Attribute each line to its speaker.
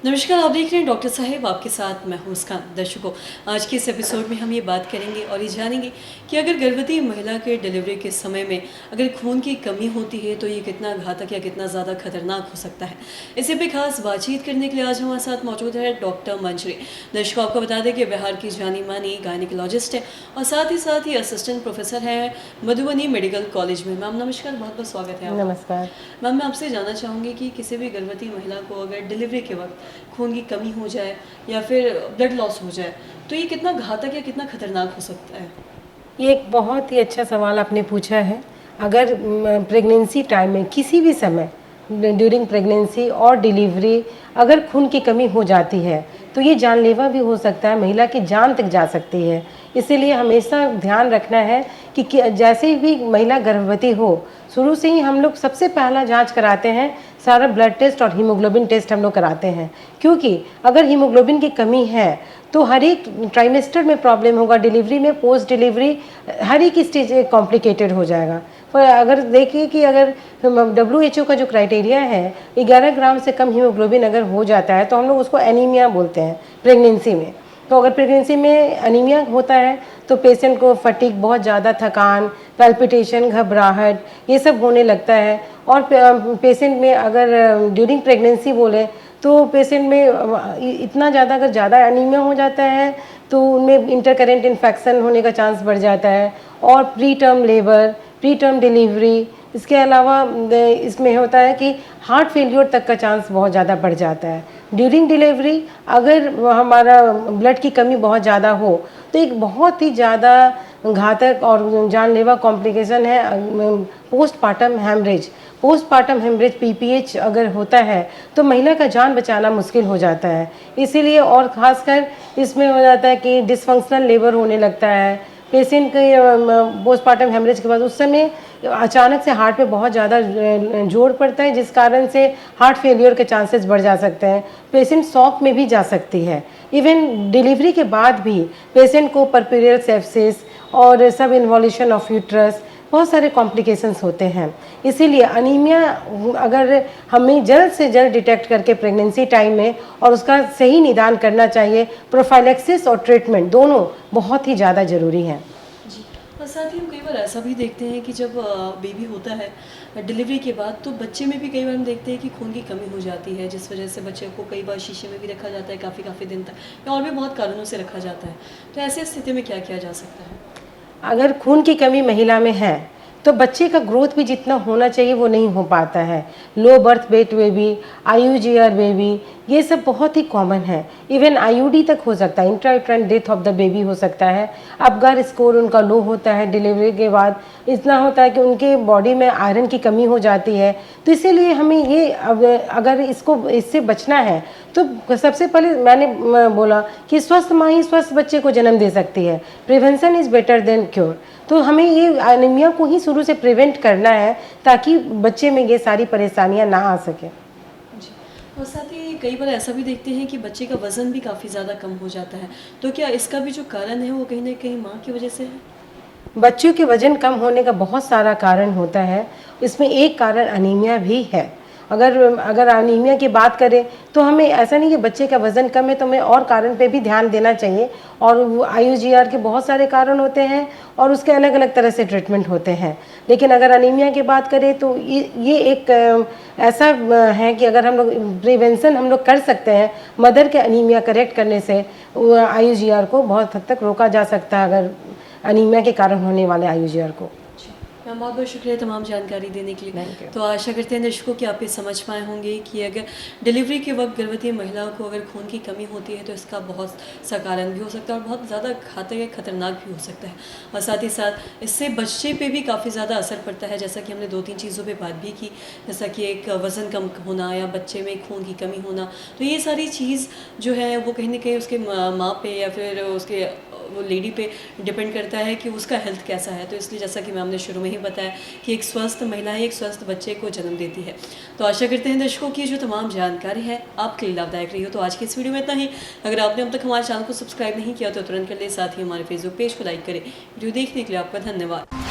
Speaker 1: नमस्कार, आप देख रहे हैं डॉक्टर साहेब, आपके साथ मैं हूं मुस्कान। दर्शकों, आज के इस एपिसोड में हम ये बात करेंगे और ये जानेंगे कि अगर गर्भवती महिला के डिलीवरी के समय में अगर खून की कमी होती है तो ये कितना घातक या कितना ज़्यादा खतरनाक हो सकता है। इसी पे खास बातचीत करने के लिए आज हमारे साथ मौजूद है डॉक्टर मंजरी। दर्शकों, आपको बता दें कि बिहार की जानी मानी गायनिकोलॉजिस्ट है और साथ ही असिस्टेंट प्रोफेसर है मधुबनी मेडिकल कॉलेज में। मैम नमस्कार, बहुत बहुत स्वागत है आपका।
Speaker 2: नमस्कार
Speaker 1: मैम, मैं आपसे जानना चाहूँगी कि किसी भी गर्भवती महिला को अगर डिलीवरी के वक्त खून की कमी हो जाए या फिर ब्लड लॉस हो जाए तो ये कितना घातक या कितना खतरनाक हो सकता है।
Speaker 2: ये एक बहुत ही अच्छा सवाल आपने पूछा है। अगर प्रेगनेंसी टाइम में किसी भी समय ड्यूरिंग प्रेगनेंसी और डिलीवरी अगर खून की कमी हो जाती है तो ये जानलेवा भी हो सकता है, महिला की जान तक जा सकती है। इसीलिए हमेशा ध्यान रखना है कि जैसे भी महिला गर्भवती हो शुरू से ही हम लोग सबसे पहला जांच कराते हैं, सारा ब्लड टेस्ट और हीमोग्लोबिन टेस्ट हम लोग कराते हैं। क्योंकि अगर हीमोग्लोबिन की कमी है तो हर एक ट्राइमेस्टर में प्रॉब्लम होगा, डिलीवरी में, पोस्ट डिलीवरी हर एक स्टेज कॉम्प्लिकेटेड हो जाएगा। पर अगर देखिए कि अगर WHO का जो क्राइटेरिया है 11 ग्राम से कम हीमोग्लोबिन अगर हो जाता है तो हम लोग उसको एनीमिया बोलते हैं प्रेगनेंसी में। तो अगर प्रेगनेंसी में एनीमिया होता है तो पेशेंट को फटीग, बहुत ज़्यादा थकान, पैल्पिटेशन, घबराहट ये सब होने लगता है। और पेशेंट में अगर ड्यूरिंग प्रेगनेंसी बोले तो पेशेंट में इतना ज़्यादा अगर ज़्यादा एनीमिया हो जाता है तो उनमें इंटरकरेंट इन्फेक्शन होने का चांस बढ़ जाता है। और pre term labour, pre term delivery, इसके अलावा इसमें होता है कि हार्ट फेलियर तक का चांस बहुत ज़्यादा बढ़ जाता है। ड्यूरिंग डिलीवरी अगर हमारा ब्लड की कमी बहुत ज़्यादा हो तो एक बहुत ही ज़्यादा घातक और जानलेवा कॉम्प्लिकेशन है postpartum haemorrhage. Postpartum haemorrhage PPH अगर होता है तो महिला का जान बचाना मुश्किल हो जाता है। इसीलिए और ख़ासकर इसमें हो जाता है कि डिसफंक्शनल लेबर होने लगता है पेशेंट के पोस्टपार्टम हेमरेज के बाद। उस समय अचानक से हार्ट पे बहुत ज़्यादा जोर पड़ता है जिस कारण से हार्ट फेलियर के चांसेस बढ़ जा सकते हैं। पेशेंट शॉक में भी जा सकती है। इवन डिलीवरी के बाद भी पेशेंट को परपेरियल सेप्सिस और सब इन्वॉल्यूशन ऑफ यूट्रस, बहुत सारे कॉम्प्लिकेशंस होते हैं। इसीलिए अनीमिया अगर हमें जल्द से जल्द डिटेक्ट करके प्रेगनेंसी टाइम में और उसका सही निदान करना चाहिए। प्रोफाइलेक्सिस और ट्रीटमेंट दोनों बहुत ही ज़्यादा ज़रूरी हैं।
Speaker 1: जी, और साथ ही हम कई बार ऐसा भी देखते हैं कि जब बेबी होता है डिलीवरी के बाद तो बच्चे में भी कई बार हम देखते हैं कि खून की कमी हो जाती है, जिस वजह से बच्चे को कई बार शीशे में भी रखा जाता है काफ़ी दिन तक, या और भी बहुत कारणों से रखा जाता है। तो ऐसी स्थिति में क्या किया जा सकता है।
Speaker 2: अगर खून की कमी महिला में है तो बच्चे का ग्रोथ भी जितना होना चाहिए वो नहीं हो पाता है। Low birth weight baby, IUGR baby, ये सब बहुत ही कॉमन है। इवन IUD तक हो सकता है, intrauterine death of the baby हो सकता है। अपगार स्कोर उनका लो होता है डिलीवरी के बाद, इतना होता है कि उनके बॉडी में आयरन की कमी हो जाती है। तो इसीलिए हमें ये अगर इससे बचना है तो सबसे पहले मैंने बोला कि स्वस्थ माँ ही स्वस्थ बच्चे को जन्म दे सकती है। Prevention is better than cure. तो हमें ये एनीमिया को ही शुरू से प्रिवेंट करना है ताकि बच्चे में ये सारी परेशानियां ना आ सके।
Speaker 1: जी, और साथ ही कई बार ऐसा भी देखते हैं कि बच्चे का वज़न भी काफ़ी ज़्यादा कम हो जाता है, तो क्या इसका भी जो कारण है वो कहीं ना कहीं माँ की वजह से है।
Speaker 2: बच्चों के वजन कम होने का बहुत सारा कारण होता है, इसमें एक कारण अनीमिया भी है। अगर अनीमिया की बात करें तो हमें ऐसा नहीं कि बच्चे का वज़न कम है तो हमें और कारण पे भी ध्यान देना चाहिए। और IUGR के बहुत सारे कारण होते हैं और उसके अलग अलग तरह से ट्रीटमेंट होते हैं। लेकिन अगर अनीमिया की बात करें तो ये एक ऐसा है कि अगर हम लोग प्रिवेंशन हम लोग कर सकते हैं, मदर के अनीमिया करेक्ट करने से IUGR को बहुत हद तक रोका जा सकता है, अगर अनीमिया के कारण होने वाले IUGR को।
Speaker 1: मैम, बहुत बहुत शुक्रिया तमाम जानकारी देने के लिए। तो आशा करते हैं दर्शकों कि आप ये समझ पाए होंगे कि अगर डिलीवरी के वक्त गर्भवती महिलाओं को अगर खून की कमी होती है तो इसका बहुत सा कारण भी हो सकता है और बहुत ज़्यादा घातक या खतरनाक भी हो सकता है। और साथ ही साथ इससे बच्चे पे भी काफ़ी ज़्यादा असर पड़ता है, जैसा कि हमने 2-3 चीज़ों पर बात भी की, जैसा कि एक वज़न कम होना या बच्चे में खून की कमी होना। तो ये सारी चीज़ जो है वो कहीं ना कहीं उसके माँ पे या फिर उसके वो लेडी पे डिपेंड करता है कि उसका हेल्थ कैसा है। तो इसलिए जैसा कि मैम ने शुरू में ही बताया कि एक स्वस्थ महिला ही एक स्वस्थ बच्चे को जन्म देती है। तो आशा करते हैं दर्शकों की जो तमाम जानकारी है आपके लिए लाभदायक रही हो। तो आज की इस वीडियो में इतना ही। अगर आपने अब तक हमारे चैनल को सब्सक्राइब नहीं किया तो तुरंत कर ले, साथ ही हमारे फेसबुक पेज को लाइक करें। वीडियो देखने के लिए आपका धन्यवाद।